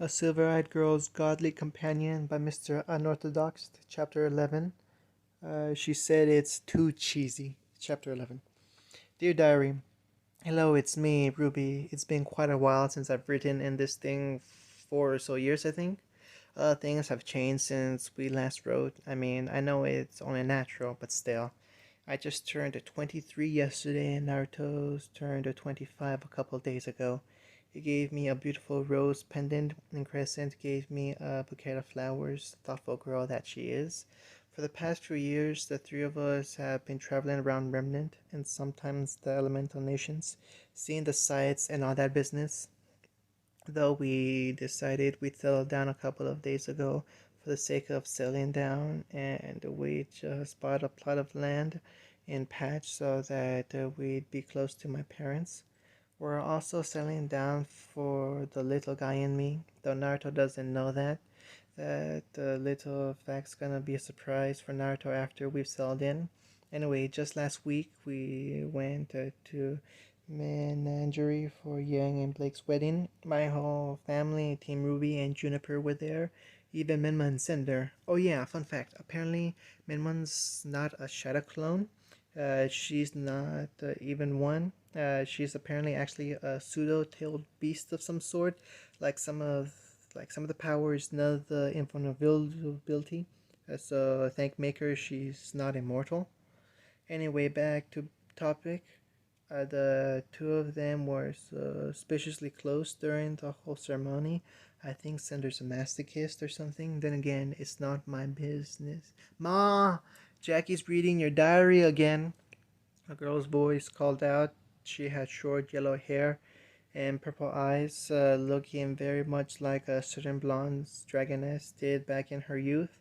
A Silver-Eyed Girl's Godly Companion by Mr. Unorthodox, Chapter 11. She said it's too cheesy. Chapter 11. Dear Diary, hello, it's me, Ruby. It's been quite a while since I've written in this thing, 4 or so years, I think. Things have changed since we last wrote. I mean, I know it's only natural, but still. I just turned 23 yesterday, and Naruto's turned 25 a couple of days ago. He gave me a beautiful rose pendant, and Crescent gave me a bouquet of flowers, thoughtful girl that she is. For the past few years, the three of us have been traveling around Remnant and sometimes the elemental nations, seeing the sights and all that business. Though we decided we'd settle down a couple of days ago for the sake of settling down, and we just bought a plot of land in Patch so that we'd be close to my parents. We're also settling down for the little guy in me, though Naruto doesn't know that the little fact's gonna be a surprise for Naruto after we've settled in. Anyway, just last week we went to Menagerie for Yang and Blake's wedding. My whole family, Team Ruby and Juniper were there. Even Minmon's in there. Oh yeah, fun fact. Apparently, Minmon's not a shadow clone. She's not even one. She's apparently actually a pseudo-tailed beast of some sort, like some of the powers, none of the invulnerability. So thank Maker, she's not immortal. Anyway, back to topic. The two of them were suspiciously close during the whole ceremony. I think Cinder's a masochist or something. Then again, it's not my business. Ma, Jackie's reading your diary again. A girl's voice called out. She had short yellow hair and purple eyes, looking very much like a certain blonde dragoness did back in her youth,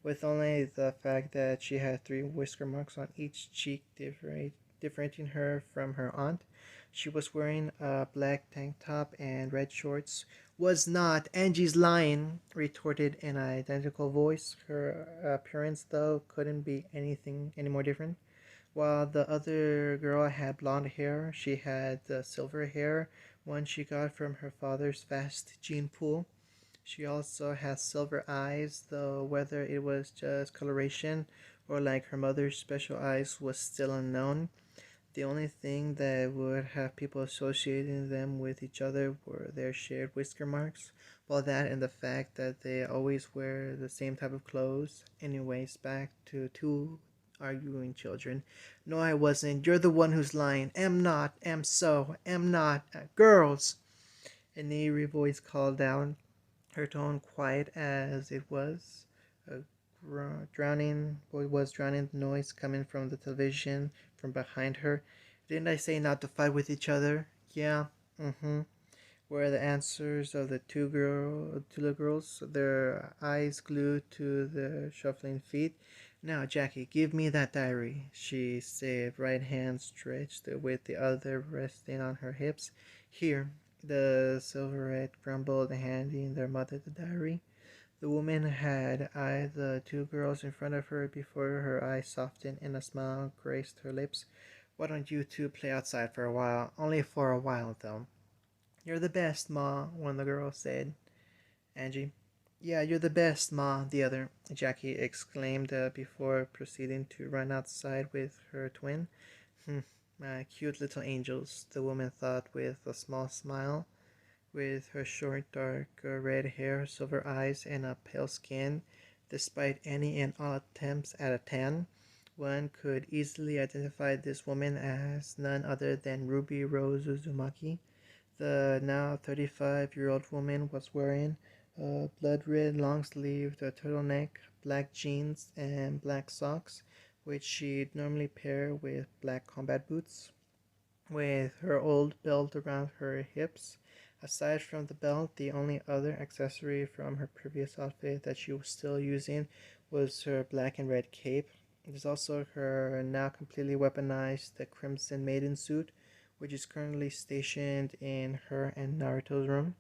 with only the fact that she had three whisker marks on each cheek differentiating her from her aunt. She was wearing a black tank top and red shorts. Was not. Angie's lying, retorted an identical voice. Her appearance, though, couldn't be anything any more different. While the other girl had blonde hair, she had the silver hair, one she got from her father's vast gene pool. She also has silver eyes, though whether it was just coloration or like her mother's special eyes was still unknown. The only thing that would have people associating them with each other were their shared whisker marks, while that and the fact that they always wear the same type of clothes. Anyways, back to two arguing children. No, I wasn't. You're the one who's lying. Am not. Am so. Am not. Girls! An eerie voice called down, her tone quiet as it was. A drowning the noise coming from the television from behind her. Didn't I say not to fight with each other? Yeah. Mm-hmm. Were the answers of the two little girls, their eyes glued to the shuffling feet. Now, Jackie, give me that diary, she said, right hand stretched with the other resting on her hips. Here, the silverette grumbled, handing their mother the diary. The woman had eyed the two girls in front of her before her eyes softened and a smile graced her lips. Why don't you two play outside for a while? Only for a while, though. You're the best, Ma, one of the girls said. Angie. Yeah, you're the best, Ma, the other, Jackie exclaimed before proceeding to run outside with her twin. My cute little angels, the woman thought with a small smile. With her short, dark red hair, silver eyes, and a pale skin, despite any and all attempts at a tan, one could easily identify this woman as none other than Ruby Rose Uzumaki. The now 35-year-old woman was wearing a blood-red long-sleeved turtleneck, black jeans, and black socks, which she'd normally pair with black combat boots. With her old belt around her hips, aside from the belt, the only other accessory from her previous outfit that she was still using was her black and red cape. There's also her now completely weaponized the Crimson Maiden suit, which is currently stationed in her and Naruto's room.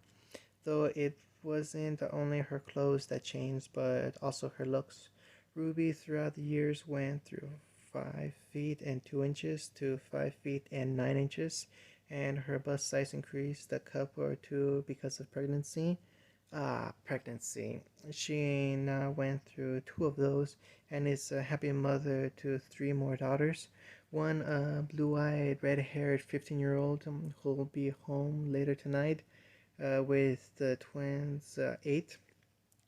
Though it wasn't only her clothes that changed, but also her looks. Ruby, throughout the years, went through 5 feet and 2 inches to 5 feet and 9 inches, and her bust size increased a cup or two because of pregnancy. Pregnancy. She now went through two of those and is a happy mother to three more daughters. One blue eyed, red haired 15-year-old who'll be home later tonight with the twins, 8.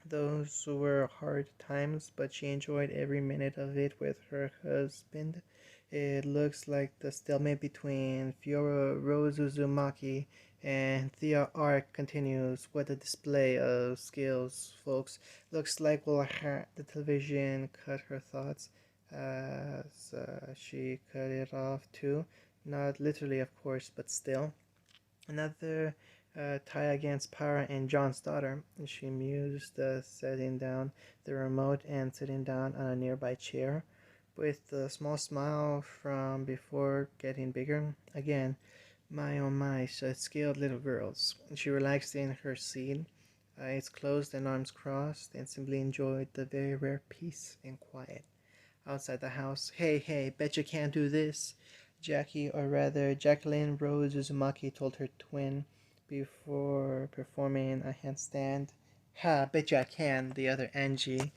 Those were hard times, but she enjoyed every minute of it with her husband. It looks like the stalemate between Fiora Rose Uzumaki and Thea Arc continues. What a display of skills, folks. Looks like the television cut her thoughts as she cut it off too. Not literally, of course, but still. Another tie against Para and John's daughter. She mused, setting down the remote and sitting down on a nearby chair, with a small smile from before getting bigger. Again, my oh my, skilled little girls. She relaxed in her seat, eyes closed and arms crossed, and simply enjoyed the very rare peace and quiet outside the house. Hey, hey, bet you can't do this. Jackie, or rather Jacqueline Rose Uzumaki told her twin before performing a handstand. Ha, bet you I can, the other Angie.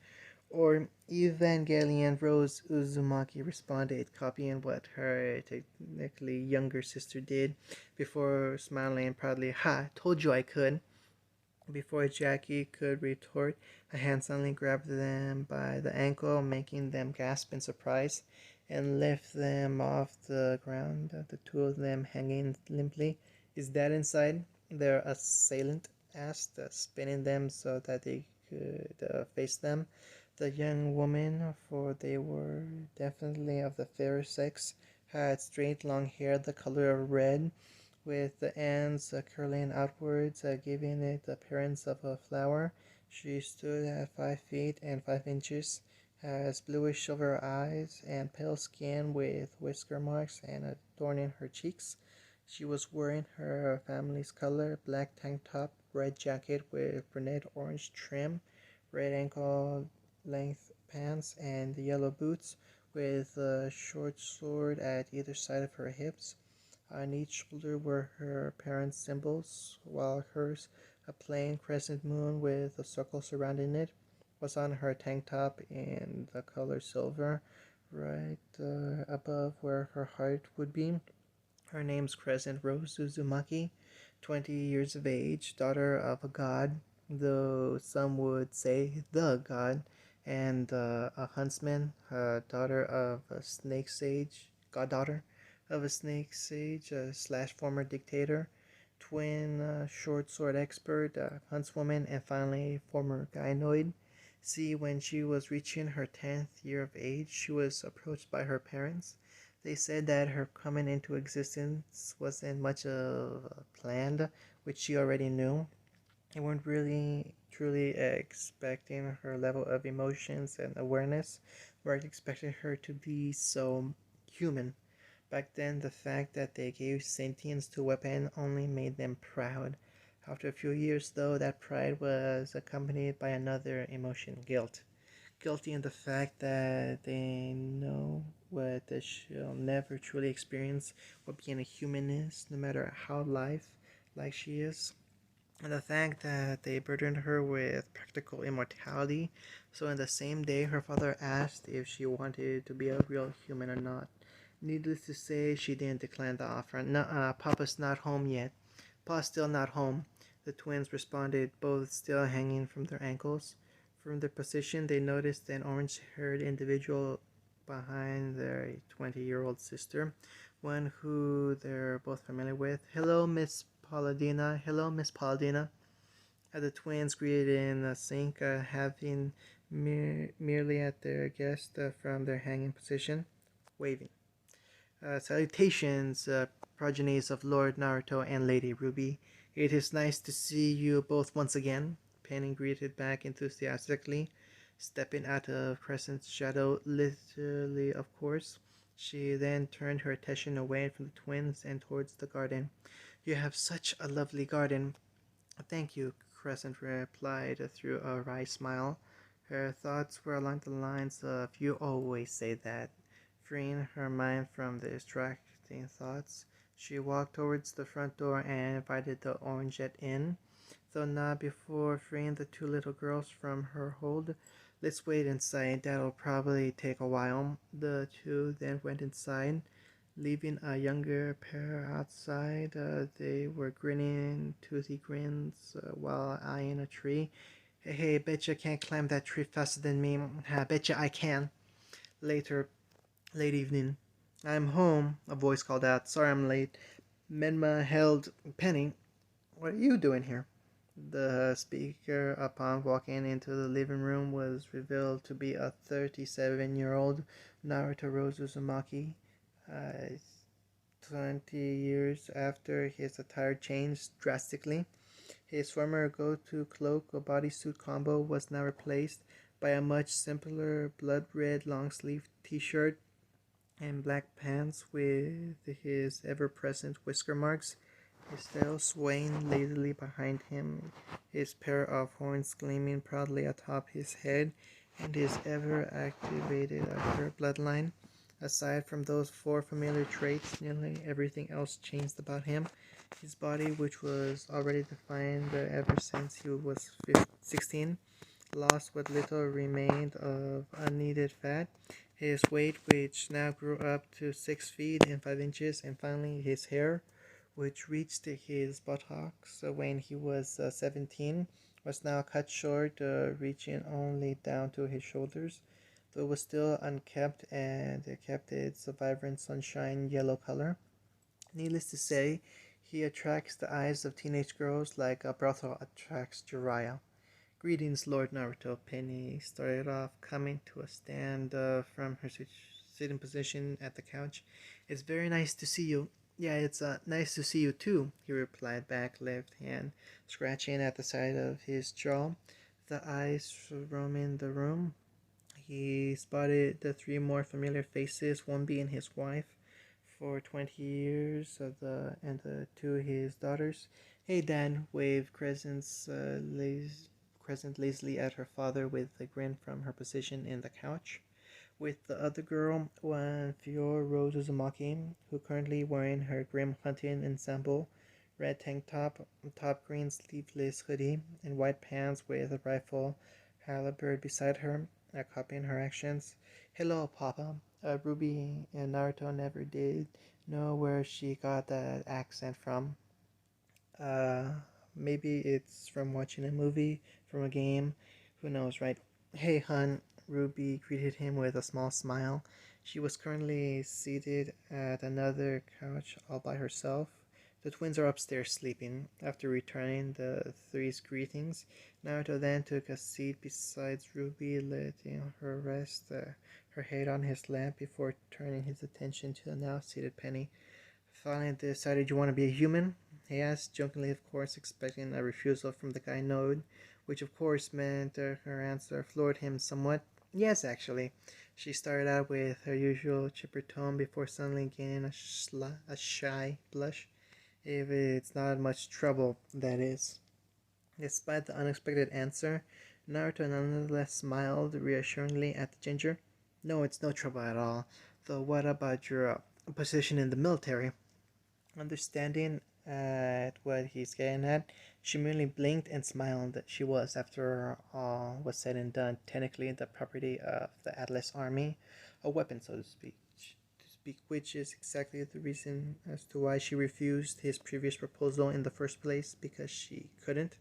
Or Evangelion Rose Uzumaki responded, copying what her technically younger sister did, before smiling proudly. Ha, told you I could. Before Jackie could retort, a hand suddenly grabbed them by the ankle, making them gasp in surprise and lift them off the ground, the two of them hanging limply. Is that inside? Their assailant asked, spinning them so that they could face them. The young woman, for they were definitely of the fairer sex, had straight long hair the color of red, with the ends curling outwards, giving it the appearance of a flower. She stood at 5 feet and 5 inches, has bluish silver eyes and pale skin with whisker marks and adorning her cheeks. She was wearing her family's color, black tank top, red jacket with brunette orange trim, red ankle length pants, and yellow boots with a short sword at either side of her hips. On each shoulder were her parents' symbols, while hers, a plain crescent moon with a circle surrounding it, was on her tank top in the color silver, right above where her heart would be. Her name's Crescent Rose Uzumaki, 20 years of age, daughter of a god, though some would say the god, and a huntsman, daughter of a snake sage, goddaughter of a snake sage slash former dictator, twin short sword expert, huntswoman, and finally former gynoid. See, when she was reaching her 10th year of age, she was approached by her parents. They said that her coming into existence wasn't much of a planned, which she already knew. They weren't really truly expecting her level of emotions and awareness, weren't expecting her to be so human. Back then, the fact that they gave sentience to a weapon only made them proud. After a few years, though, that pride was accompanied by another emotion, guilt. Guilty in the fact that they know what she'll never truly experience what being a human is, no matter how like she is. And the fact that they burdened her with practical immortality, so in the same day her father asked if she wanted to be a real human or not. Needless to say, she didn't decline the offer. Nuh-uh, Papa's not home yet. Pa's still not home, the twins responded, both still hanging from their ankles. From their position, they noticed an orange-haired individual behind their 20-year-old sister, one who they're both familiar with. Hello, Miss Paladina. Hello, Miss Paladina. The twins greeted in sync, having merely at their guest from their hanging position, waving. Salutations, progenies of Lord Naruto and Lady Ruby. It is nice to see you both once again, Penny greeted back enthusiastically, stepping out of Crescent's shadow, literally, of course. She then turned her attention away from the twins and towards the garden. You have such a lovely garden. Thank you, Crescent replied through a wry smile. Her thoughts were along the lines of, you always say that. Freeing her mind from the distracting thoughts, she walked towards the front door and invited the Orangette in. though not before freeing the two little girls from her hold. Let's wait inside. That'll probably take a while. The two then went inside, leaving a younger pair outside. They were grinning toothy grins while eyeing a tree. Hey, betcha can't climb that tree faster than me. I betcha I can. Later, late evening. I'm home, a voice called out. Sorry I'm late. Menma held Penny. What are you doing here? The speaker, upon walking into the living room, was revealed to be a 37-year-old Naruto Uzumaki. Uh, 20 years after his attire changed drastically, his former go-to cloak or bodysuit combo was now replaced by a much simpler blood red long-sleeve t-shirt and black pants with his ever-present whisker marks, his tail swaying lazily behind him, his pair of horns gleaming proudly atop his head, and his ever-activated upper bloodline. Aside from those four familiar traits, nearly everything else changed about him. His body, which was already defined ever since he was 16, lost what little remained of unneeded fat, his weight, which now grew up to 6 feet and 5 inches, and finally his hair, which reached his buttocks when he was 17, was now cut short, reaching only down to his shoulders, though it was still unkept and it kept its vibrant sunshine yellow color. Needless to say, he attracts the eyes of teenage girls like a brothel attracts Jiraiya. Greetings, Lord Naruto. Penny started off, coming to a stand from her sitting position at the couch. It's very nice to see you. Yeah, it's nice to see you too, he replied back, left hand scratching at the side of his jaw. The eyes roaming the room, he spotted the three more familiar faces, one being his wife for 20 years and the two his daughters. Hey, Dan, waved Crescent lazily at her father with a grin from her position in the couch. With the other girl, one Fior Rose Uzumaki, who currently wearing her grim hunting ensemble, red tank top green sleeveless hoodie, and white pants with a rifle halberd beside her, copying her actions. Hello, Papa. Ruby and Naruto never did know where she got that accent from. Uh, Maybe it's from watching a movie, from a game. Who knows, right? Hey, hun. Ruby greeted him with a small smile. She was currently seated at another couch all by herself. The twins are upstairs sleeping. After returning the three's greetings, Naruto then took a seat beside Ruby, letting her rest her head on his lap before turning his attention to the now seated Penny. Finally decided you want to be a human? He asked, jokingly, of course, expecting a refusal from the guy Node, which of course meant her answer floored him somewhat. Yes, actually. She started out with her usual chipper tone before suddenly gaining a shy blush. If it's not much trouble, that is. Despite the unexpected answer, Naruto nonetheless smiled reassuringly at the ginger. No, it's no trouble at all. Though what about your position in the military? Understanding at what he's getting at, she merely blinked and smiled. She was, after all was said and done, technically the property of the Atlas Army, a weapon, so to speak. Which is exactly the reason as to why she refused his previous proposal in the first place, because she couldn't.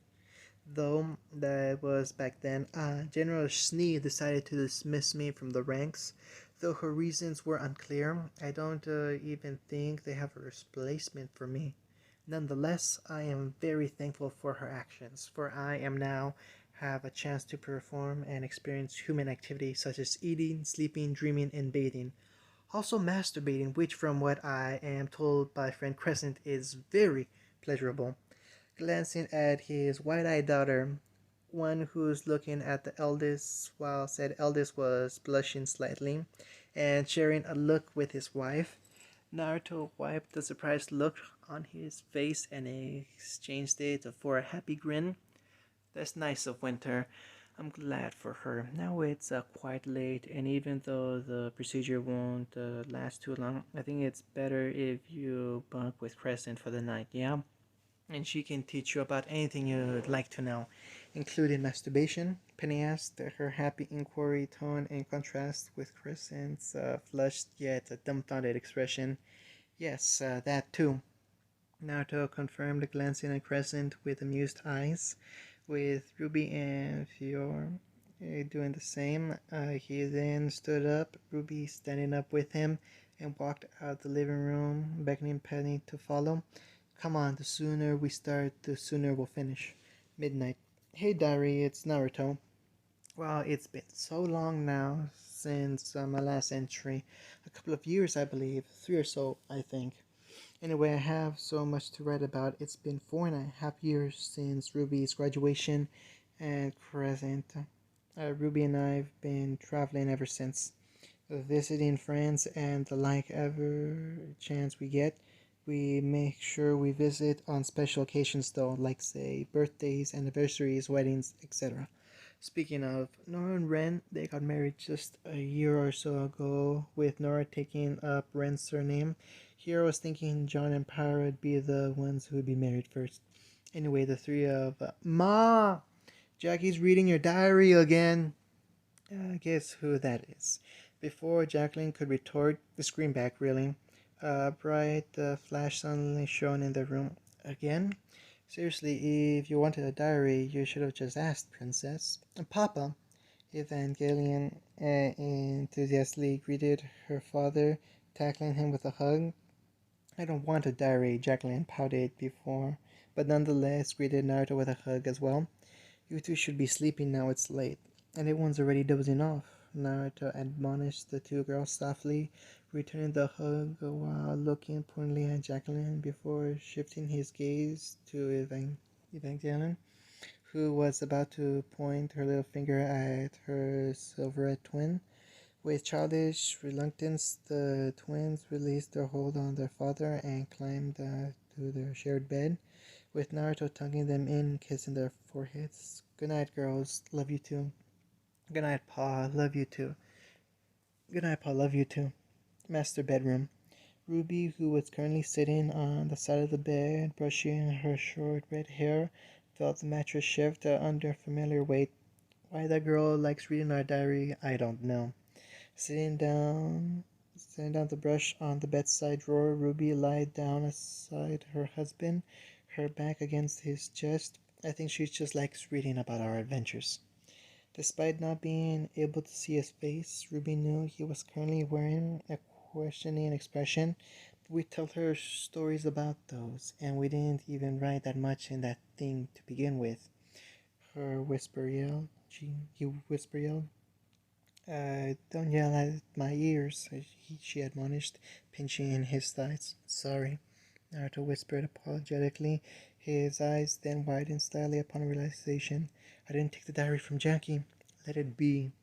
Though that was back then, General Schnee decided to dismiss me from the ranks. Though her reasons were unclear, I don't even think they have a replacement for me. Nonetheless, I am very thankful for her actions, for I am now have a chance to perform and experience human activities such as eating, sleeping, dreaming, and bathing. Also masturbating, which from what I am told by friend Crescent is very pleasurable. Glancing at his wide-eyed daughter, one who's looking at the eldest while said eldest was blushing slightly, and sharing a look with his wife, Naruto wiped the surprised look on his face and exchanged it for a happy grin. That's nice of Winter. I'm glad for her. Now it's quite late, and even though the procedure won't last too long, I think it's better if you bunk with Crescent for the night, yeah? and she can teach you about anything you'd like to know, including masturbation. Penny asked, her happy inquiry tone in contrast with Crescent's flushed yet dumbfounded expression. Yes, that too. Naruto confirmed, glancing at Crescent with amused eyes. With Ruby and Fior doing the same, he then stood up, Ruby standing up with him, and walked out the living room, beckoning Penny to follow. Come on, the sooner we start, the sooner we'll finish. Midnight. Hey, Diary, it's Naruto. Well, it's been so long now since my last entry. A couple of years, I believe. 3 or so, I think. Anyway, I have so much to write about. It's been 4.5 years since Ruby's graduation and present. Ruby and I have been traveling ever since, visiting friends and the like ever chance we get. We make sure we visit on special occasions though, like say birthdays, anniversaries, weddings, etc. Speaking of Nora and Ren, they got married just a year or so ago, with Nora taking up Ren's surname. Here I was thinking John and Pyra would be the ones who would be married first. Anyway, the three of Ma! Jackie's reading your diary again. Guess who that is? Before Jacqueline could retort, the scream back really. A bright flash suddenly shone in the room. Again? Seriously, if you wanted a diary, you should have just asked, Princess. Papa, Evangelion enthusiastically greeted her father, tackling him with a hug. I don't want a diary, Jacqueline pouted before, but nonetheless greeted Naruto with a hug as well. You two should be sleeping now, it's late, and everyone's already dozing off. Naruto admonished the two girls softly, returning the hug while looking pointedly at Jacqueline before shifting his gaze to Evangelion, who was about to point her little finger at her silverette twin. With childish reluctance, the twins released their hold on their father and climbed to their shared bed, with Naruto tugging them in, kissing their foreheads. Good night, girls. Love you too. Good night, Pa. Love you too. Good night, Pa. Love you too. Master bedroom. Ruby, who was currently sitting on the side of the bed, brushing her short red hair, felt the mattress shift under familiar weight. Why that girl likes reading our diary, I don't know. Sitting down to brush on the bedside drawer, Ruby lied down aside her husband, her back against his chest. I think she just likes reading about our adventures. Despite not being able to see his face, Ruby knew he was currently wearing a questioning expression. We tell her stories about those, and we didn't even write that much in that thing to begin with. Her whisper yelled. He whisper yelled. Don't yell at my ears, she admonished, pinching in his thighs. Sorry, Naruto whispered apologetically, his eyes then widened slightly upon realization. I didn't take the diary from Jackie. Let it be.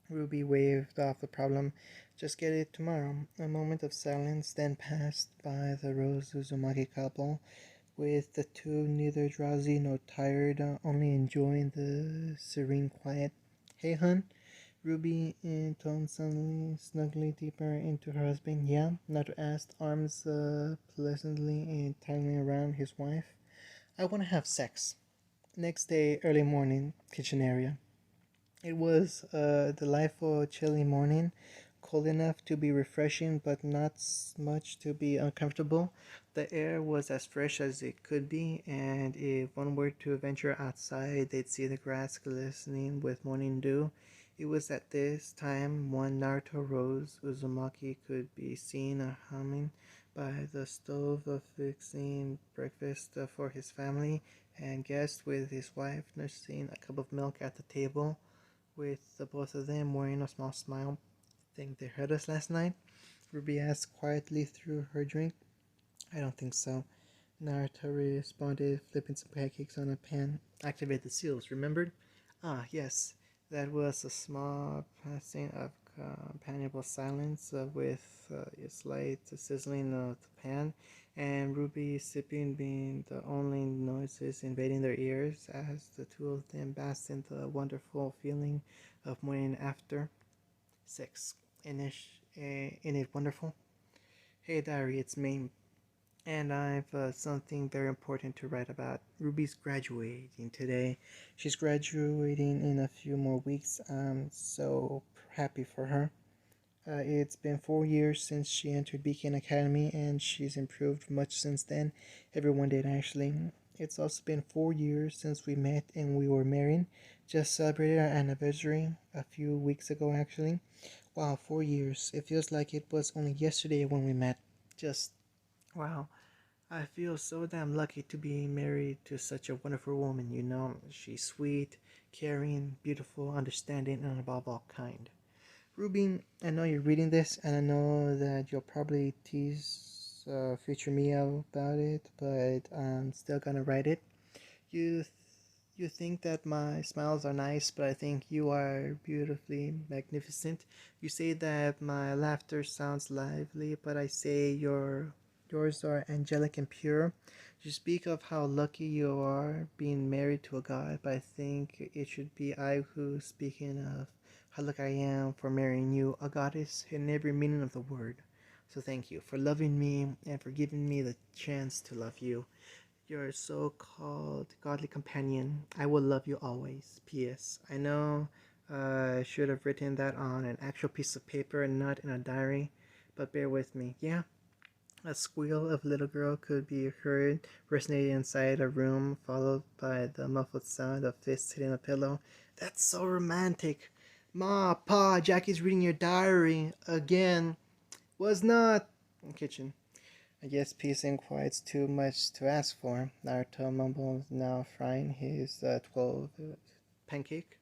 Ruby waved off the problem. Just get it tomorrow. A moment of silence then passed by the Rose Uzumaki couple, with the two neither drowsy nor tired, only enjoying the serene quiet. Hey, hun? Ruby intoned suddenly, snuggling deeper into her husband. Yeah, Naruto asked, arms pleasantly entangling around his wife. I want to have sex. Next day, early morning, kitchen area. It was a delightful, chilly morning, cold enough to be refreshing, but not much to be uncomfortable. The air was as fresh as it could be, and if one were to venture outside, they'd see the grass glistening with morning dew. It was at this time one Naruto Rose Uzumaki could be seen humming by the stove, fixing breakfast for his family and guests, with his wife nursing a cup of milk at the table, with the both of them wearing a small smile. Think they heard us last night? Ruby asked quietly through her drink. I don't think so. Naruto responded, flipping some pancakes on a pan. Activate the seals, remembered? Ah, yes. That was a small passing of companionable silence, with a slight sizzling of the pan, and Ruby sipping being the only noises invading their ears as the two of them basked in the wonderful feeling of morning after. 6. In it wonderful? Hey, Diary, it's me. And I've something very important to write about. Ruby's graduating today. She's graduating in a few more weeks. I'm so happy for her. It's been 4 years since she entered Beacon Academy, and she's improved much since then. Everyone did, actually. It's also been 4 years since we met and we were married. Just celebrated our anniversary a few weeks ago, actually. Wow, 4 years. It feels like it was only yesterday when we met. Just wow. I feel so damn lucky to be married to such a wonderful woman, you know. She's sweet, caring, beautiful, understanding, and above all, kind. Rubin, I know you're reading this, and I know that you'll probably tease future me about it, but I'm still gonna write it. You think that my smiles are nice, but I think you are beautifully magnificent. You say that my laughter sounds lively, but I say yours are angelic and pure. You speak of how lucky you are being married to a god, but I think it should be I who's speaking of how lucky I am for marrying you, a goddess in every meaning of the word. So thank you for loving me and for giving me the chance to love you. Your so called godly companion, I will love you always. P.S. I know I should have written that on an actual piece of paper and not in a diary, but bear with me. Yeah, a squeal of a little girl could be heard resonating inside a room, followed by the muffled sound of fists hitting a pillow. That's so romantic. Ma, Pa, Jackie's reading your diary again. Was not. Kitchen. I guess peace and quiet's too much to ask for. Naruto mumbles, now frying his 12 pancake.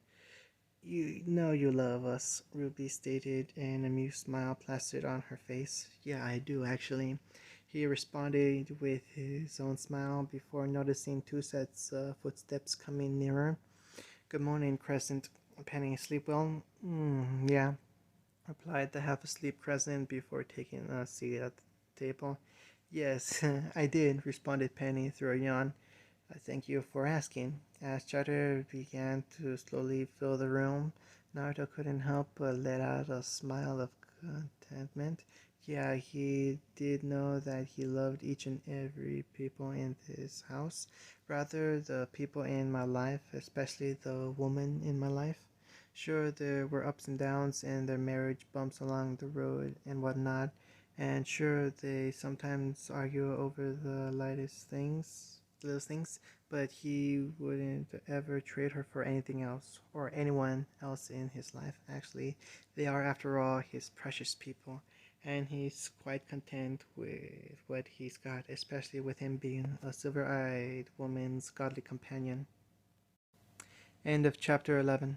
You know you love us, Ruby stated, an amused smile plastered on her face. Yeah, I do, actually. He responded with his own smile before noticing two sets of footsteps coming nearer. Good morning, Crescent. Penny, sleep well? Yeah, replied the half-asleep Crescent before taking a seat at the table. Yes, I did, responded Penny through a yawn. Thank you for asking. As chatter began to slowly fill the room, Naruto couldn't help but let out a smile of contentment. Yeah, he did know that he loved each and every people in this house, rather the people in my life, especially the woman in my life. Sure, there were ups and downs and their marriage bumps along the road and whatnot, and sure, they sometimes argue over the little things, but he wouldn't ever trade her for anything else or anyone else in his life. Actually, they are, after all, his precious people, and he's quite content with what he's got, especially with him being a silver eyed woman's godly companion. End of chapter 11.